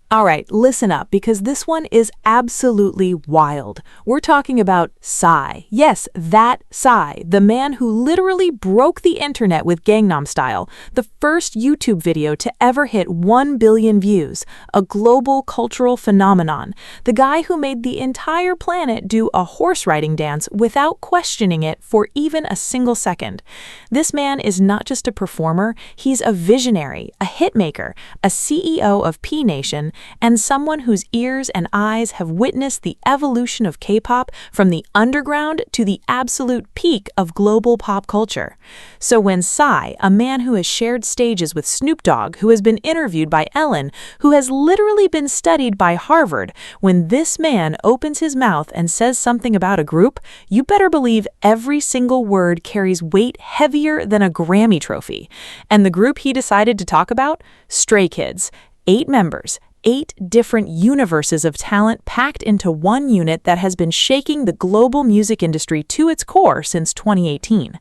All right, listen up because this one is absolutely wild. We're talking about Psy. Yes, that Psy, the man who literally broke the internet with Gangnam Style, the first YouTube video to ever hit 1 billion views, a global cultural phenomenon. The guy who made the entire planet do a horse riding dance without questioning it for even a single second. This man is not just a performer, he's a visionary, a hitmaker, a CEO of P Nation, and someone whose ears and eyes have witnessed the evolution of K-pop from the underground to the absolute peak of global pop culture. So when Psy, a man who has shared stages with Snoop Dogg, who has been interviewed by Ellen, who has literally been studied by Harvard, when this man opens his mouth and says something about a group, you better believe every single word carries weight heavier than a Grammy trophy. And the group he decided to talk about? Stray Kids. 8 members. 8 different universes of talent packed into one unit that has been shaking the global music industry to its core since 2018.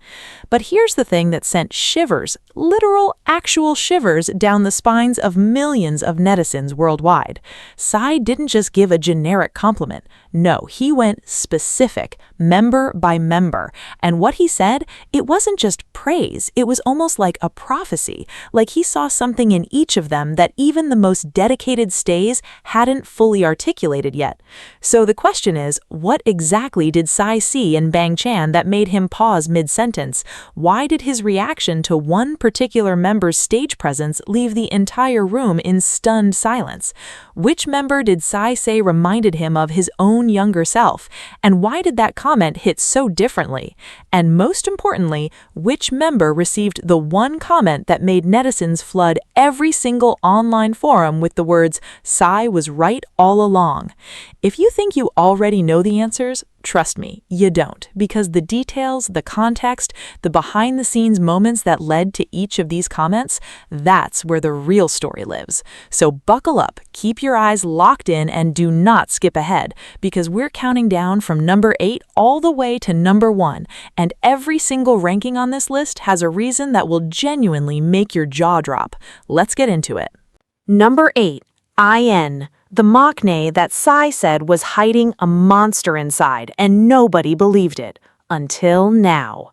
But here's the thing that sent shivers, literal, actual shivers, down the spines of millions of netizens worldwide. Psy didn't just give a generic compliment. No, he went specific, member by member. And what he said, it wasn't just praise, it was almost like a prophecy, like he saw something in each of them that even the most dedicated stays hadn't fully articulated yet. So the question is, what exactly did Psy see in Bang Chan that made him pause mid-sentence? Why did his reaction to one particular member's stage presence leave the entire room in stunned silence? Which member did Psy say reminded him of his own younger self? And why did that comment hit so differently? And most importantly, which member received the one comment that made netizens flood every single online forum with the words, "Psy was right all along"? If you think you already know the answers, trust me, you don't, because the details, the context, the behind-the-scenes moments that led to each of these comments, that's where the real story lives. So buckle up, keep your eyes locked in, and do not skip ahead, because we're counting down from number 8 all the way to number 1, and every single ranking on this list has a reason that will genuinely make your jaw drop. Let's get into it. Number 8. IN. The maknae that Psy said was hiding a monster inside, and nobody believed it. Until now.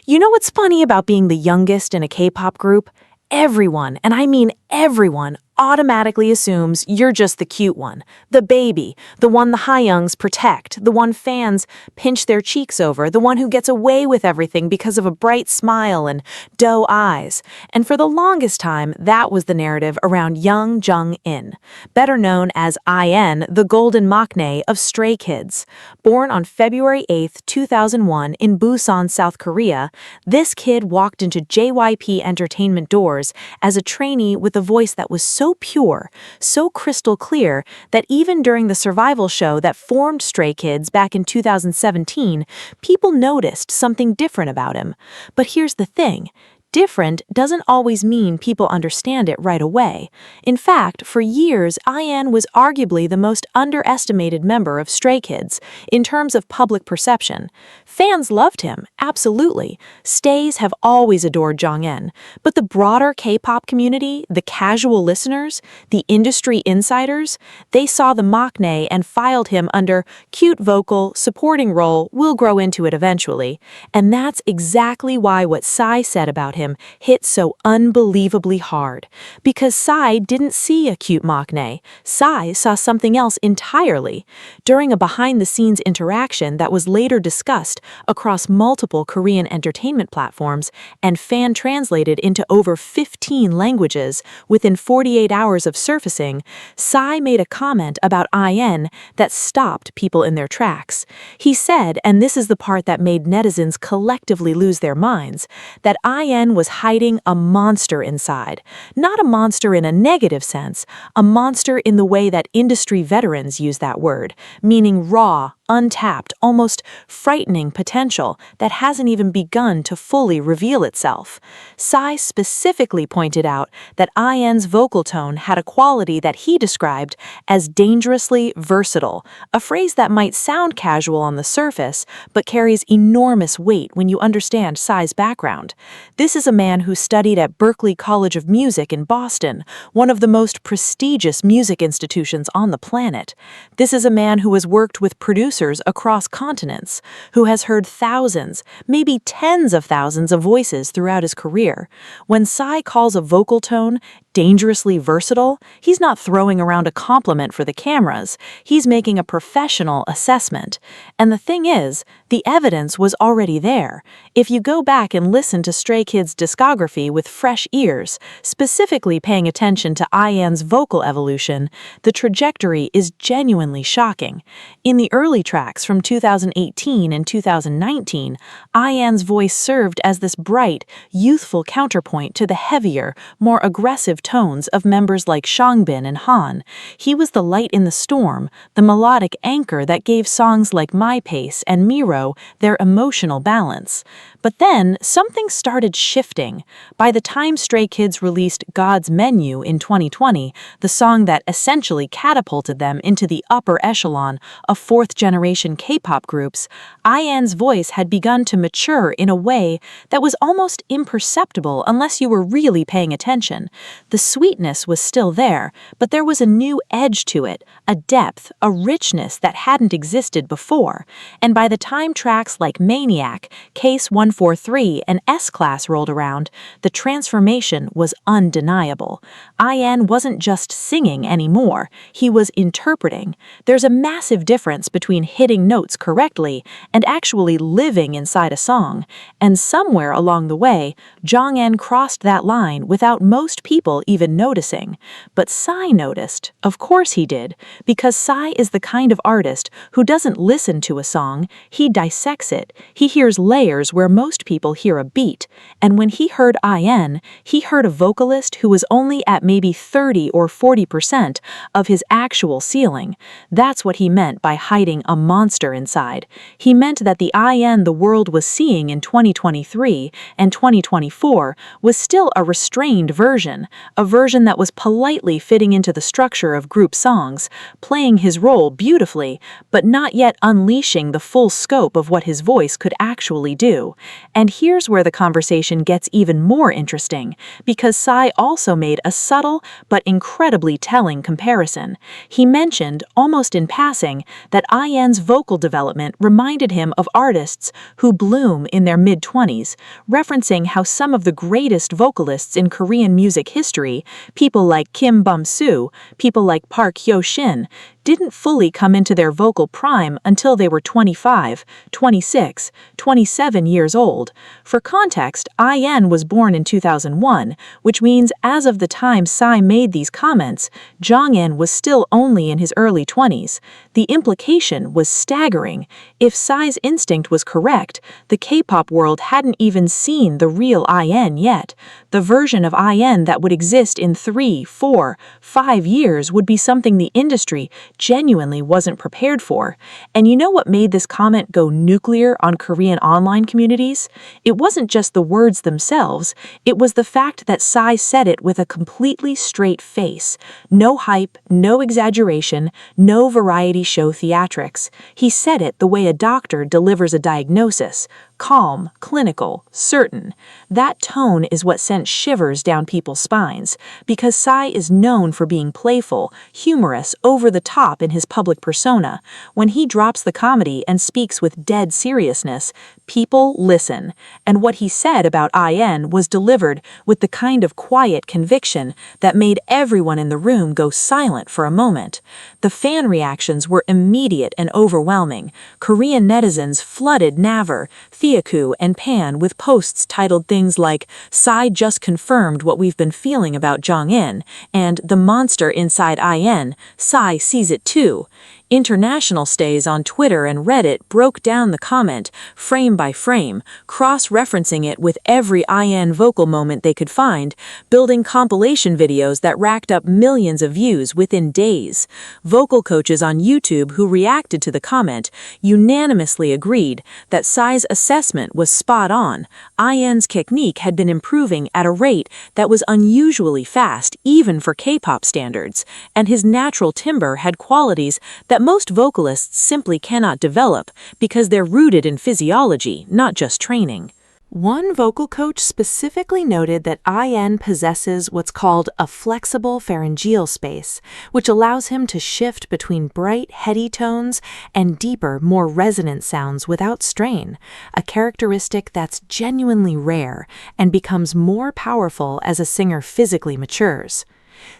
You know what's funny about being the youngest in a K-pop group? Everyone, and I mean everyone, automatically assumes you're just the cute one, the baby, the one the Hyungs protect, the one fans pinch their cheeks over, the one who gets away with everything because of a bright smile and doe eyes. And for the longest time, that was the narrative around young Jung-in, better known as IN, the golden maknae of Stray Kids. Born on February 8, 2001 in Busan, South Korea, this kid walked into JYP Entertainment doors as a trainee with a voice that was so pure, so crystal clear, that even during the survival show that formed Stray Kids back in 2017, people noticed something different about him. But here's the thing. Different doesn't always mean people understand it right away. In fact, for years, IN was arguably the most underestimated member of Stray Kids in terms of public perception. Fans loved him, absolutely. Stays have always adored Jong-in. But the broader K-pop community, the casual listeners, the industry insiders, they saw the maknae and filed him under cute vocal, supporting role, we'll grow into it eventually. And that's exactly why what Psy said about him hit so unbelievably hard. Because Psy didn't see a cute maknae. Psy saw something else entirely. During a behind-the-scenes interaction that was later discussed across multiple Korean entertainment platforms and fan-translated into over 15 languages within 48 hours of surfacing, Psy made a comment about IN that stopped people in their tracks. He said, and this is the part that made netizens collectively lose their minds, that IN was hiding a monster inside. Not a monster in a negative sense, a monster in the way that industry veterans use that word, meaning raw, untapped, almost frightening potential that hasn't even begun to fully reveal itself. Psy specifically pointed out that IN's vocal tone had a quality that he described as dangerously versatile, a phrase that might sound casual on the surface, but carries enormous weight when you understand Psy's background. This is a man who studied at Berklee College of Music in Boston, one of the most prestigious music institutions on the planet. This is a man who has worked with producers across continents, who has heard thousands, maybe tens of thousands of voices throughout his career. When Psy calls a vocal tone dangerously versatile, he's not throwing around a compliment for the cameras, he's making a professional assessment. And the thing is, the evidence was already there. If you go back and listen to Stray Kids' discography with fresh ears, specifically paying attention to IN's vocal evolution, the trajectory is genuinely shocking. In the early tracks from 2018 and 2019, IN's voice served as this bright, youthful counterpoint to the heavier, more aggressive tones of members like Changbin and Han. He was the light in the storm, the melodic anchor that gave songs like My Pace and Miro their emotional balance. But then, something started shifting. By the time Stray Kids released God's Menu in 2020, the song that essentially catapulted them into the upper echelon of fourth-generation K-pop groups, IN's voice had begun to mature in a way that was almost imperceptible unless you were really paying attention. The sweetness was still there, but there was a new edge to it, a depth, a richness that hadn't existed before. And by the time tracks like Maniac, Case 143, and S-Class rolled around, the transformation was undeniable. IN wasn't just singing anymore, he was interpreting. There's a massive difference between hitting notes correctly and actually living inside a song, and somewhere along the way, Jongin crossed that line without most people even noticing. But Psy noticed. Of course he did, because Psy is the kind of artist who doesn't listen to a song, he dissects it. He hears layers where most people hear a beat, and when he heard IN, he heard a vocalist who was only at maybe 30 or 40% of his actual ceiling. That's what he meant by hiding a monster inside. He meant that the IN the world was seeing in 2023 and 2024 was still a restrained version, a version that was politely fitting into the structure of group songs, playing his role beautifully, but not yet unleashing the full scope of what his voice could actually do. And here's where the conversation gets even more interesting, because Psy also made a subtle but incredibly telling comparison. He mentioned, almost in passing, that IN's vocal development reminded him of artists who bloom in their mid-20s, referencing how some of the greatest vocalists in Korean music history, people like Kim Bum-soo, people like Park Hyo-shin, didn't fully come into their vocal prime until they were 25, 26, 27 years old. For context, IN was born in 2001, which means as of the time Psy made these comments, Jongin was still only in his early 20s. The implication was staggering. If Psy's instinct was correct, the K-pop world hadn't even seen the real IN yet. The version of IN that would exist in 3, 4, 5 years would be something the industry genuinely wasn't prepared for. And you know what made this comment go nuclear on Korean online communities? It wasn't just the words themselves, it was the fact that Psy said it with a completely straight face. No hype, no exaggeration, no variety show theatrics. He said it the way a doctor delivers a diagnosis. Calm, clinical, certain. That tone is what sent shivers down people's spines, because Psy is known for being playful, humorous, over the top in his public persona. When he drops the comedy and speaks with dead seriousness, people listen. And what he said about IN was delivered with the kind of quiet conviction that made everyone in the room go silent for a moment. The fan reactions were immediate and overwhelming. Korean netizens flooded Naver, Theatrical, and Pan with posts titled things like, "Psy just confirmed what we've been feeling about Jongin," and "The monster inside IN, Psy sees it too." International stays on Twitter and Reddit broke down the comment, frame by frame, cross-referencing it with every IN vocal moment they could find, building compilation videos that racked up millions of views within days. Vocal coaches on YouTube who reacted to the comment unanimously agreed that Psy's assessment was spot on. IN's technique had been improving at a rate that was unusually fast even for K-pop standards, and his natural timbre had qualities that most vocalists simply cannot develop because they're rooted in physiology, not just training. One vocal coach specifically noted that IN possesses what's called a flexible pharyngeal space, which allows him to shift between bright, heady tones and deeper, more resonant sounds without strain, a characteristic that's genuinely rare and becomes more powerful as a singer physically matures.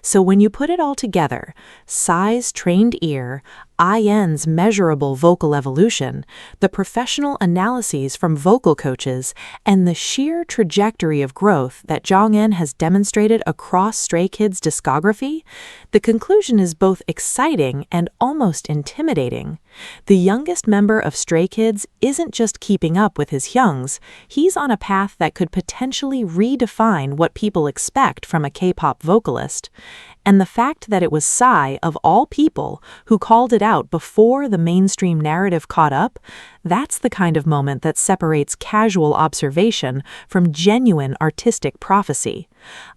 So when you put it all together, Psy's trained ear, IN's measurable vocal evolution, the professional analyses from vocal coaches, and the sheer trajectory of growth that Jongin has demonstrated across Stray Kids' discography, the conclusion is both exciting and almost intimidating. The youngest member of Stray Kids isn't just keeping up with his youngs, he's on a path that could potentially redefine what people expect from a K-pop vocalist. And the fact that it was Psy, of all people, who called it out before the mainstream narrative caught up, that's the kind of moment that separates casual observation from genuine artistic prophecy.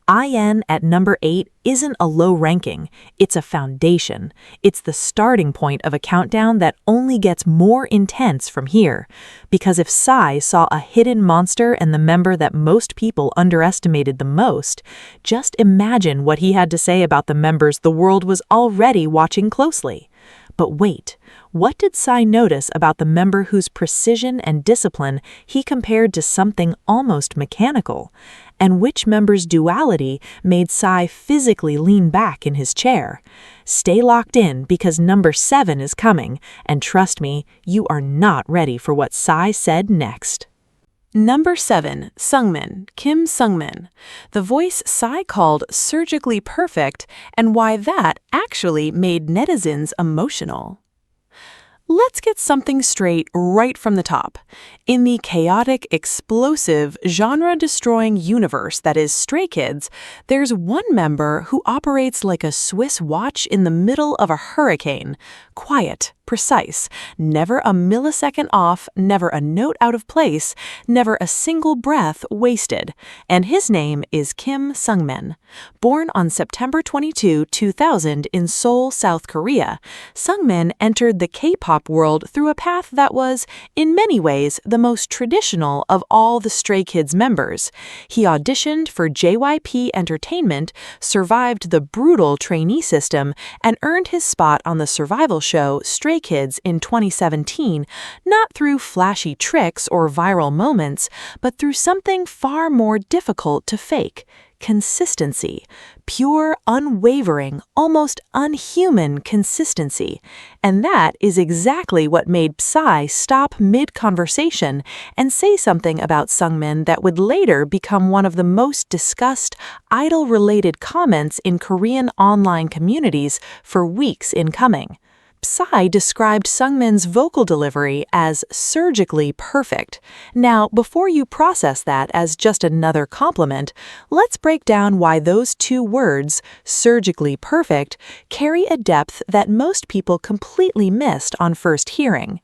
IN at number 8 isn't a low ranking, it's a foundation. It's the starting point of a countdown that only gets more intense from here. Because if Psy saw a hidden monster and the member that most people underestimated the most, just imagine what he had to say about the members the world was already watching closely. But wait, what did Psy notice about the member whose precision and discipline he compared to something almost mechanical? And which member's duality made Psy physically lean back in his chair? Stay locked in because number 7 is coming, and trust me, you are not ready for what Psy said next. Number 7, Seungmin, Kim Seungmin. The voice Psy called surgically perfect, and why that actually made netizens emotional. Let's get something straight right from the top. In the chaotic, explosive, genre-destroying universe that is Stray Kids, there's one member who operates like a Swiss watch in the middle of a hurricane. Quiet, precise, never a millisecond off, never a note out of place, never a single breath wasted. And his name is Kim Seungmin. Born on September 22, 2000 in Seoul, South Korea, Seungmin entered the K-pop world through a path that was, in many ways, the most traditional of all the Stray Kids members. He auditioned for JYP Entertainment, survived the brutal trainee system, and earned his spot on the survival show Stray Kids in 2017, not through flashy tricks or viral moments, but through something far more difficult to fake: consistency. Pure, unwavering, almost unhuman consistency. And that is exactly what made Psy stop mid-conversation and say something about Seungmin that would later become one of the most discussed idol-related comments in Korean online communities for weeks in coming. Psy described Seungmin's vocal delivery as surgically perfect. Now, before you process that as just another compliment, let's break down why those two words, surgically perfect, carry a depth that most people completely missed on first hearing.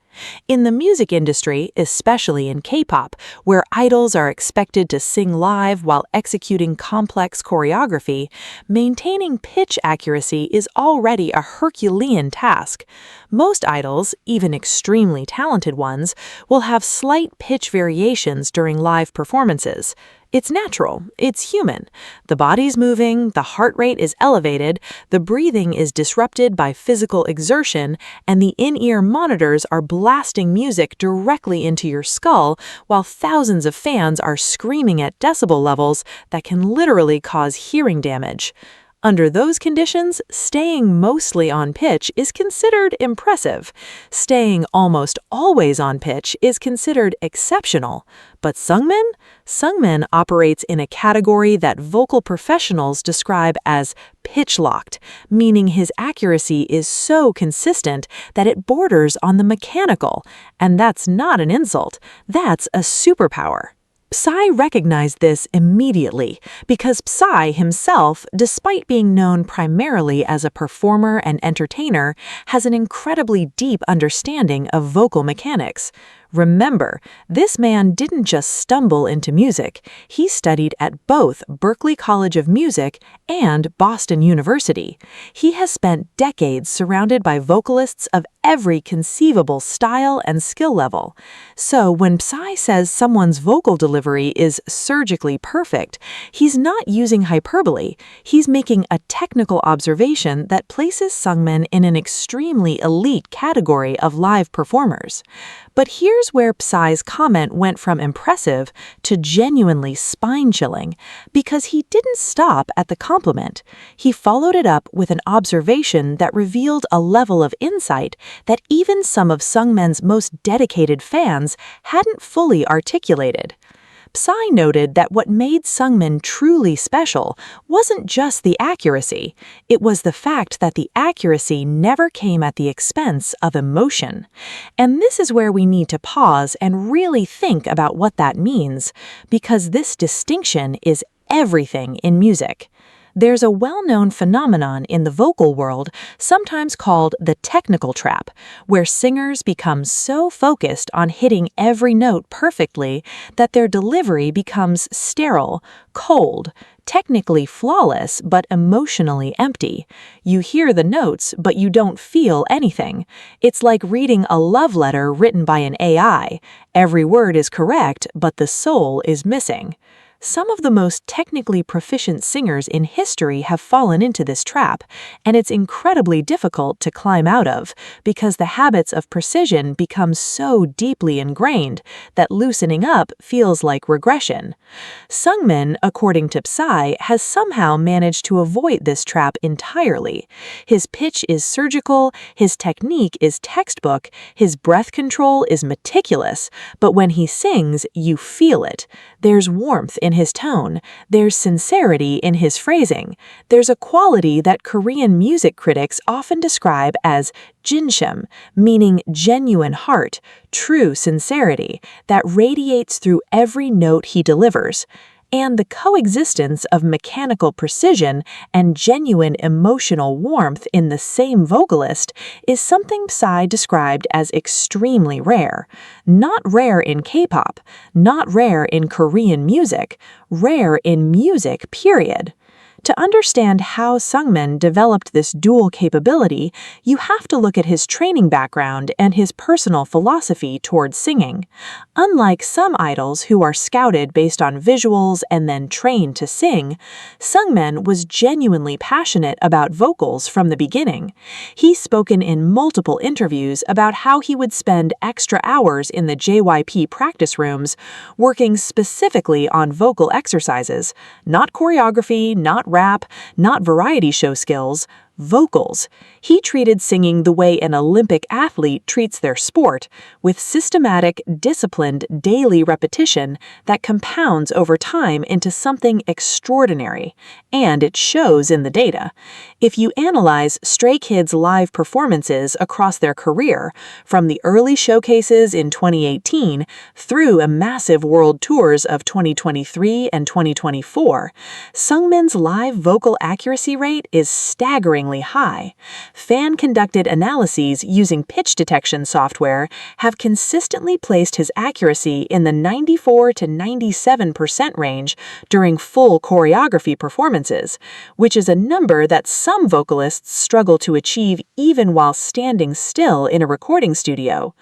In the music industry, especially in K-pop, where idols are expected to sing live while executing complex choreography, maintaining pitch accuracy is already a Herculean task. Most idols, even extremely talented ones, will have slight pitch variations during live performances. It's natural, it's human. The body's moving, the heart rate is elevated, the breathing is disrupted by physical exertion, and the in-ear monitors are blasting music directly into your skull while thousands of fans are screaming at decibel levels that can literally cause hearing damage. Under those conditions, staying mostly on pitch is considered impressive. Staying almost always on pitch is considered exceptional. But Seungmin? Seungmin operates in a category that vocal professionals describe as pitch-locked, meaning his accuracy is so consistent that it borders on the mechanical. And that's not an insult, that's a superpower. Psy recognized this immediately because Psy himself, despite being known primarily as a performer and entertainer, has an incredibly deep understanding of vocal mechanics. Remember, this man didn't just stumble into music. He studied at both Berklee College of Music and Boston University. He has spent decades surrounded by vocalists of every conceivable style and skill level. So when Psy says someone's vocal delivery is surgically perfect, he's not using hyperbole. He's making a technical observation that places Seungmin in an extremely elite category of live performers. But here's where Psy's comment went from impressive to genuinely spine-chilling, because he didn't stop at the compliment. He followed it up with an observation that revealed a level of insight that even some of Seungmin's most dedicated fans hadn't fully articulated. Psy noted that what made Seungmin truly special wasn't just the accuracy, it was the fact that the accuracy never came at the expense of emotion. And this is where we need to pause and really think about what that means, because this distinction is everything in music. There's a well-known phenomenon in the vocal world, sometimes called the technical trap, where singers become so focused on hitting every note perfectly that their delivery becomes sterile, cold, technically flawless, but emotionally empty. You hear the notes, but you don't feel anything. It's like reading a love letter written by an AI. Every word is correct, but the soul is missing. Some of the most technically proficient singers in history have fallen into this trap, and it's incredibly difficult to climb out of because the habits of precision become so deeply ingrained that loosening up feels like regression. Seungmin, according to Psy, has somehow managed to avoid this trap entirely. His pitch is surgical, his technique is textbook, his breath control is meticulous, but when he sings, you feel it. There's warmth in his tone, there's sincerity in his phrasing, there's a quality that Korean music critics often describe as jinshim, meaning genuine heart, true sincerity, that radiates through every note he delivers. And the coexistence of mechanical precision and genuine emotional warmth in the same vocalist is something Psy described as extremely rare. Not rare in K-pop, not rare in Korean music, rare in music, period. To understand how Seungmin developed this dual capability, you have to look at his training background and his personal philosophy towards singing. Unlike some idols who are scouted based on visuals and then trained to sing, Seungmin was genuinely passionate about vocals from the beginning. He's spoken in multiple interviews about how he would spend extra hours in the JYP practice rooms working specifically on vocal exercises, not choreography, not rap, not variety show skills, vocals. He treated singing the way an Olympic athlete treats their sport, with systematic, disciplined, daily repetition that compounds over time into something extraordinary, and it shows in the data. If you analyze Stray Kids' live performances across their career, from the early showcases in 2018 through a massive world tours of 2023 and 2024, Seungmin's live vocal accuracy rate is staggeringly high. Fan-conducted analyses using pitch detection software have consistently placed his accuracy in the 94 to 97% range during full choreography performances, which is a number that some vocalists struggle to achieve even while standing still in a recording studio.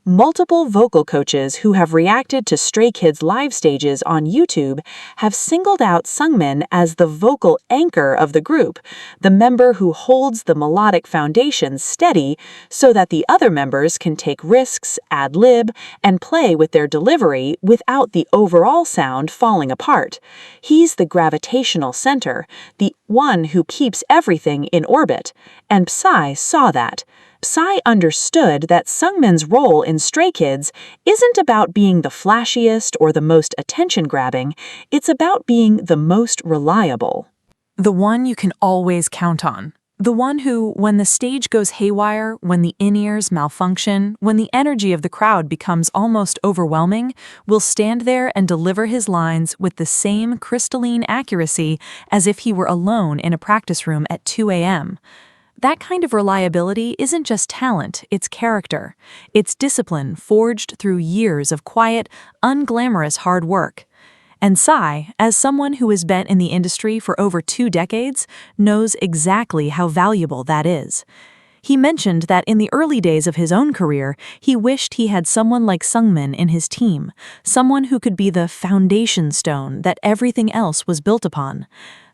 Multiple vocal coaches who have reacted to Stray Kids live stages on YouTube have singled out Seungmin as the vocal anchor of the group, the member who holds the melodic foundation steady so that the other members can take risks, ad-lib, and play with their delivery without the overall sound falling apart. He's the gravitational center, the one who keeps everything in orbit, and PSY saw that. PSY understood that Seungmin's role in Stray Kids isn't about being the flashiest or the most attention-grabbing, it's about being the most reliable. The one you can always count on. The one who, when the stage goes haywire, when the in-ears malfunction, when the energy of the crowd becomes almost overwhelming, will stand there and deliver his lines with the same crystalline accuracy as if he were alone in a practice room at 2 a.m. That kind of reliability isn't just talent, it's character. It's discipline forged through years of quiet, unglamorous hard work. And PSY, as someone who has been in the industry for over 2 decades, knows exactly how valuable that is. He mentioned that in the early days of his own career, he wished he had someone like Seungmin in his team, someone who could be the foundation stone that everything else was built upon.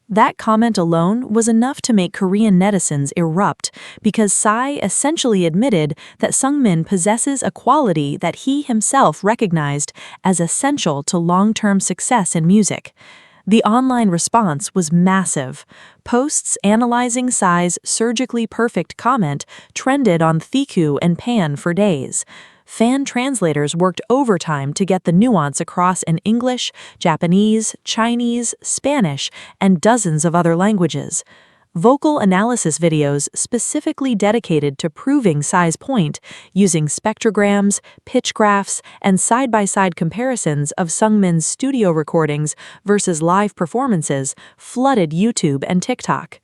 That comment alone was enough to make Korean netizens erupt because PSY essentially admitted that Seungmin possesses a quality that he himself recognized as essential to long-term success in music. The online response was massive. Posts analyzing PSY's surgically perfect comment trended on Theatrical and Pan for days. Fan translators worked overtime to get the nuance across in English, Japanese, Chinese, Spanish, and dozens of other languages. Vocal analysis videos specifically dedicated to proving PSY's point, using spectrograms, pitch graphs, and side-by-side comparisons of Seungmin's studio recordings versus live performances, flooded YouTube and TikTok.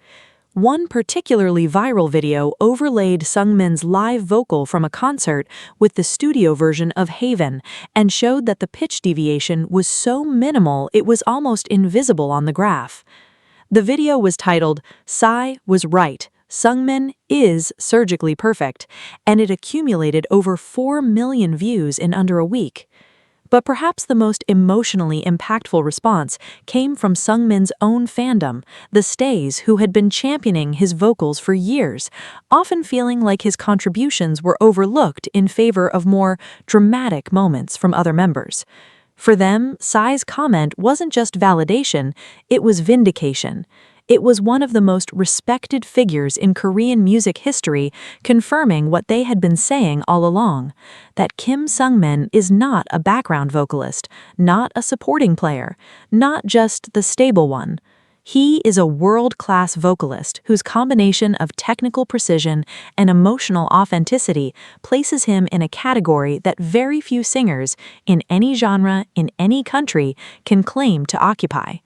One particularly viral video overlaid Seungmin's live vocal from a concert with the studio version of Haven and showed that the pitch deviation was so minimal it was almost invisible on the graph. The video was titled, "PSY was right, Seungmin is surgically perfect," and it accumulated over 4 million views in under a week. But perhaps the most emotionally impactful response came from Seungmin's own fandom, the Stays who had been championing his vocals for years, often feeling like his contributions were overlooked in favor of more dramatic moments from other members. For them, PSY's comment wasn't just validation, it was vindication. It was one of the most respected figures in Korean music history, confirming what they had been saying all along, that Kim Seungmin is not a background vocalist, not a supporting player, not just the stable one. He is a world-class vocalist whose combination of technical precision and emotional authenticity places him in a category that very few singers, in any genre, in any country, can claim to occupy.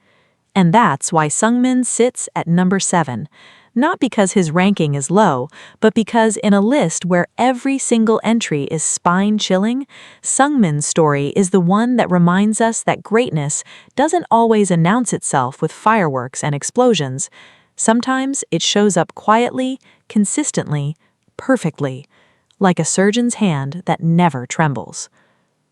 And that's why Seungmin sits at number 7. Not because his ranking is low, but because in a list where every single entry is spine-chilling, Seungmin's story is the one that reminds us that greatness doesn't always announce itself with fireworks and explosions. Sometimes it shows up quietly, consistently, perfectly, like a surgeon's hand that never trembles.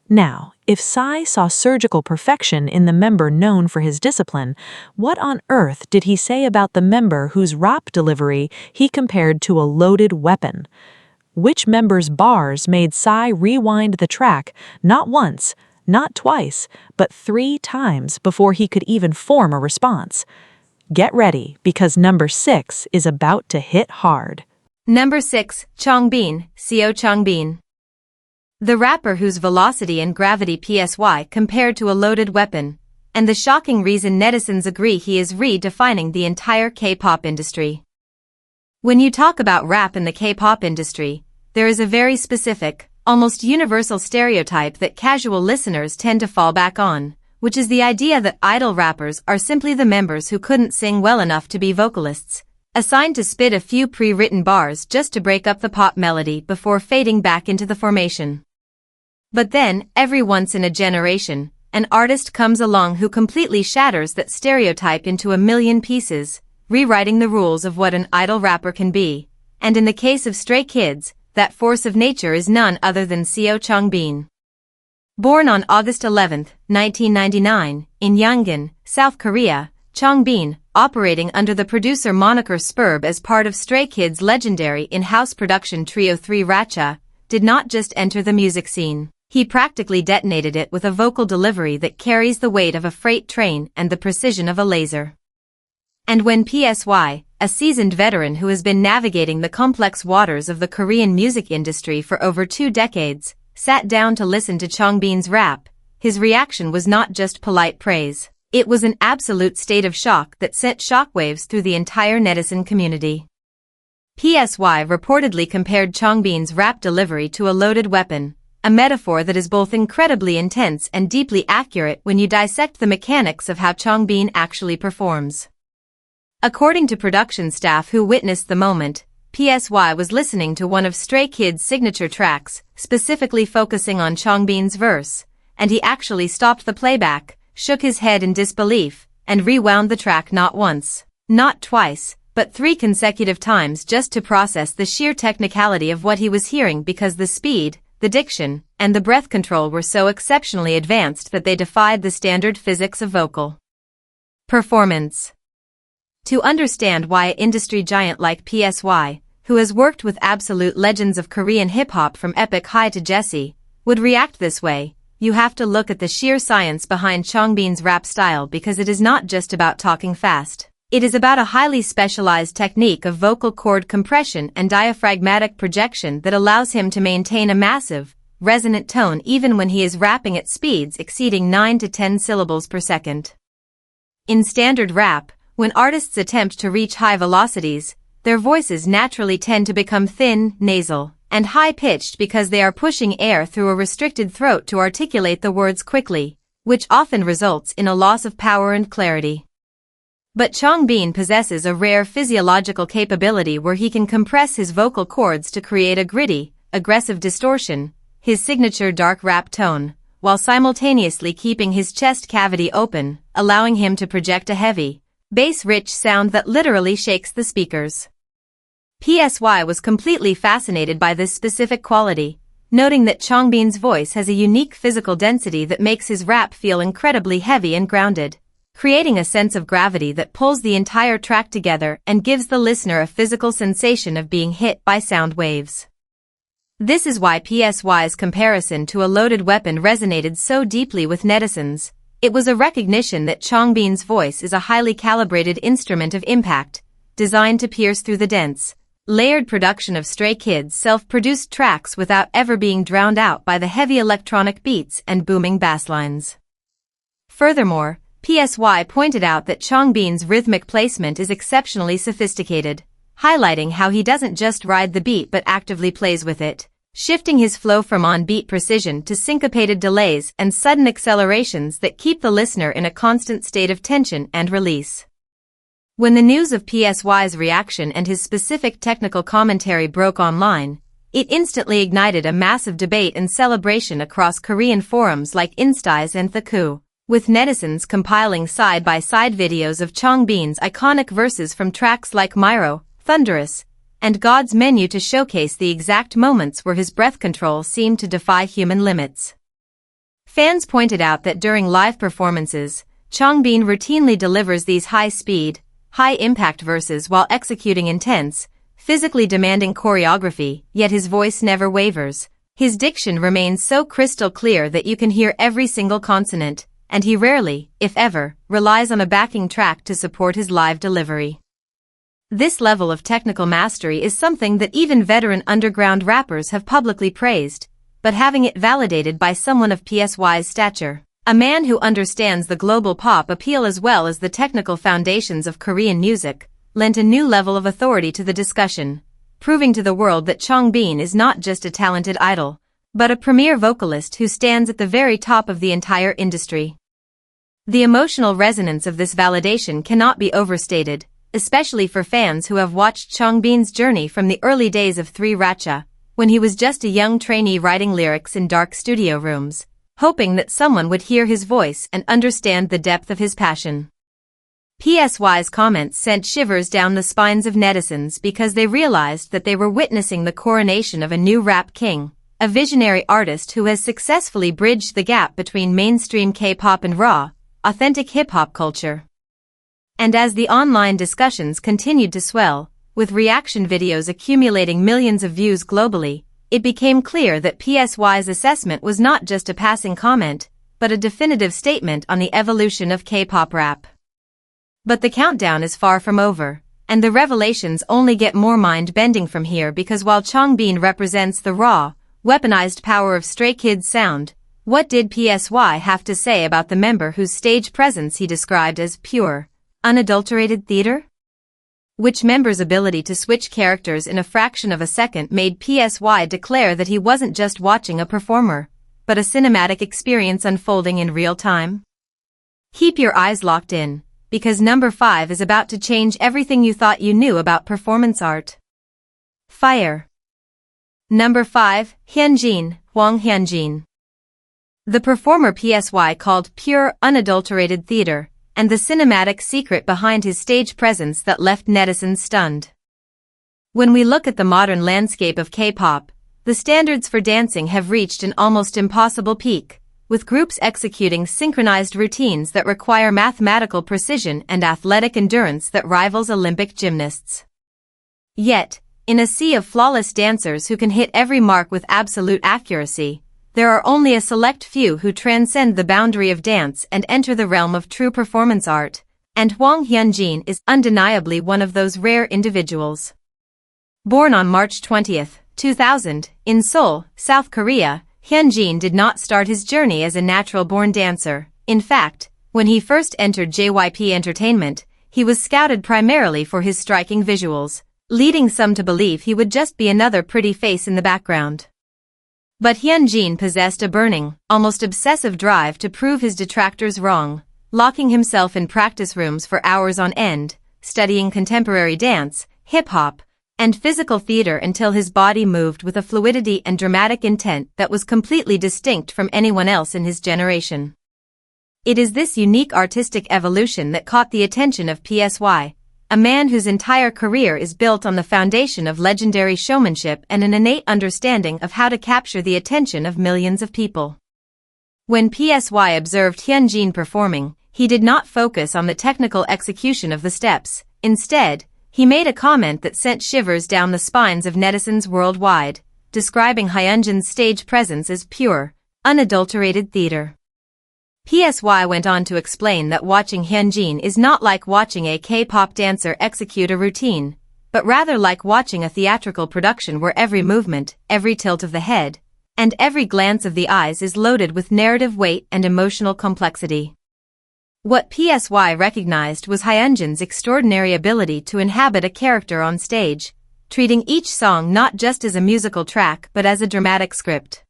Now, if PSY saw surgical perfection in the member known for his discipline, what on earth did he say about the member whose rap delivery he compared to a loaded weapon? Which member's bars made PSY rewind the track not once, not twice, but 3 times before he could even form a response? Get ready, because number 6 is about to hit hard. Number 6, Changbin, Changbin. The rapper whose velocity and gravity PSY compared to a loaded weapon, and the shocking reason netizens agree he is redefining the entire K-pop industry. When you talk about rap in the K-pop industry, there is a very specific, almost universal stereotype that casual listeners tend to fall back on, which is the idea that idol rappers are simply the members who couldn't sing well enough to be vocalists, assigned to spit a few pre-written bars just to break up the pop melody before fading back into the formation. But then, every once in a generation, an artist comes along who completely shatters that stereotype into a million pieces, rewriting the rules of what an idol rapper can be. And in the case of Stray Kids, that force of nature is none other than Seo Changbin. Born on August 11, 1999, in Yangon, South Korea, Changbin, operating under the producer moniker Spurb as part of Stray Kids' legendary in-house production trio 3 Racha, did not just enter the music scene. He practically detonated it with a vocal delivery that carries the weight of a freight train and the precision of a laser. And when PSY, a seasoned veteran who has been navigating the complex waters of the Korean music industry for over 2 decades, sat down to listen to Changbin's rap, his reaction was not just polite praise. It was an absolute state of shock that sent shockwaves through the entire netizen community. PSY reportedly compared Changbin's rap delivery to a loaded weapon, a metaphor that is both incredibly intense and deeply accurate when you dissect the mechanics of how Changbin actually performs. According to production staff who witnessed the moment, PSY was listening to one of Stray Kids' signature tracks, specifically focusing on Changbin's verse, and he actually stopped the playback, shook his head in disbelief, and rewound the track not once, not twice, but 3 consecutive times just to process the sheer technicality of what he was hearing because the speed, the diction, and the breath control were so exceptionally advanced that they defied the standard physics of vocal performance. To understand why an industry giant like PSY, who has worked with absolute legends of Korean hip-hop from Epic High to Jessie, would react this way, you have to look at the sheer science behind Changbin's rap style because it is not just about talking fast. It is about a highly specialized technique of vocal cord compression and diaphragmatic projection that allows him to maintain a massive, resonant tone even when he is rapping at speeds exceeding 9 to 10 syllables per second. In standard rap, when artists attempt to reach high velocities, their voices naturally tend to become thin, nasal, and high-pitched because they are pushing air through a restricted throat to articulate the words quickly, which often results in a loss of power and clarity. But Changbin possesses a rare physiological capability where he can compress his vocal cords to create a gritty, aggressive distortion, his signature dark rap tone, while simultaneously keeping his chest cavity open, allowing him to project a heavy, bass-rich sound that literally shakes the speakers. PSY was completely fascinated by this specific quality, noting that Changbin's voice has a unique physical density that makes his rap feel incredibly heavy and grounded, creating a sense of gravity that pulls the entire track together and gives the listener a physical sensation of being hit by sound waves. This is why PSY's comparison to a loaded weapon resonated so deeply with netizens. It was a recognition that Changbin's voice is a highly calibrated instrument of impact, designed to pierce through the dense, layered production of Stray Kids' self-produced tracks without ever being drowned out by the heavy electronic beats and booming bass lines. Furthermore, PSY pointed out that Changbin's rhythmic placement is exceptionally sophisticated, highlighting how he doesn't just ride the beat but actively plays with it, shifting his flow from on-beat precision to syncopated delays and sudden accelerations that keep the listener in a constant state of tension and release. When the news of PSY's reaction and his specific technical commentary broke online, it instantly ignited a massive debate and celebration across Korean forums like Insta's and Theatrical, with netizens compiling side-by-side videos of Changbin's iconic verses from tracks like Myro, Thunderous, and God's Menu to showcase the exact moments where his breath control seemed to defy human limits. Fans pointed out that during live performances, Changbin routinely delivers these high-speed, high-impact verses while executing intense, physically demanding choreography, yet his voice never wavers. His diction remains so crystal clear that you can hear every single consonant, and he rarely, if ever, relies on a backing track to support his live delivery. This level of technical mastery is something that even veteran underground rappers have publicly praised, but having it validated by someone of PSY's stature, a man who understands the global pop appeal as well as the technical foundations of Korean music, lent a new level of authority to the discussion, proving to the world that Changbin is not just a talented idol, but a premier vocalist who stands at the very top of the entire industry. The emotional resonance of this validation cannot be overstated, especially for fans who have watched Changbin's journey from the early days of 3 Racha, when he was just a young trainee writing lyrics in dark studio rooms, hoping that someone would hear his voice and understand the depth of his passion. PSY's comments sent shivers down the spines of netizens because they realized that they were witnessing the coronation of a new rap king, a visionary artist who has successfully bridged the gap between mainstream K-pop and raw, authentic hip-hop culture. And as the online discussions continued to swell, with reaction videos accumulating millions of views globally, it became clear that PSY's assessment was not just a passing comment, but a definitive statement on the evolution of K-pop rap. But the countdown is far from over, and the revelations only get more mind-bending from here because while Changbin represents the raw, weaponized power of Stray Kids sound, what did PSY have to say about the member whose stage presence he described as pure, unadulterated theater? Which member's ability to switch characters in a fraction of a second made PSY declare that he wasn't just watching a performer, but a cinematic experience unfolding in real time? Keep your eyes locked in, because number 5 is about to change everything you thought you knew about performance art. Fire. Number 5, Hyunjin, Hyunjin. The performer PSY called pure, unadulterated theater, and the cinematic secret behind his stage presence that left netizens stunned. When we look at the modern landscape of K-pop, the standards for dancing have reached an almost impossible peak, with groups executing synchronized routines that require mathematical precision and athletic endurance that rivals Olympic gymnasts. Yet, in a sea of flawless dancers who can hit every mark with absolute accuracy, there are only a select few who transcend the boundary of dance and enter the realm of true performance art, and Hyunjin is undeniably one of those rare individuals. Born on March 20, 2000, in Seoul, South Korea, Hyunjin did not start his journey as a natural-born dancer. In fact, when he first entered JYP Entertainment, he was scouted primarily for his striking visuals, leading some to believe he would just be another pretty face in the background. But Hyunjin possessed a burning, almost obsessive drive to prove his detractors wrong, locking himself in practice rooms for hours on end, studying contemporary dance, hip-hop, and physical theater until his body moved with a fluidity and dramatic intent that was completely distinct from anyone else in his generation. It is this unique artistic evolution that caught the attention of PSY, a man whose entire career is built on the foundation of legendary showmanship and an innate understanding of how to capture the attention of millions of people. When PSY observed Hyunjin performing, he did not focus on the technical execution of the steps. Instead, he made a comment that sent shivers down the spines of netizens worldwide, describing Hyunjin's stage presence as pure, unadulterated theater. PSY went on to explain that watching Hyunjin is not like watching a K-pop dancer execute a routine, but rather like watching a theatrical production where every movement, every tilt of the head, and every glance of the eyes is loaded with narrative weight and emotional complexity. What PSY recognized was Hyunjin's extraordinary ability to inhabit a character on stage, treating each song not just as a musical track but as a dramatic script.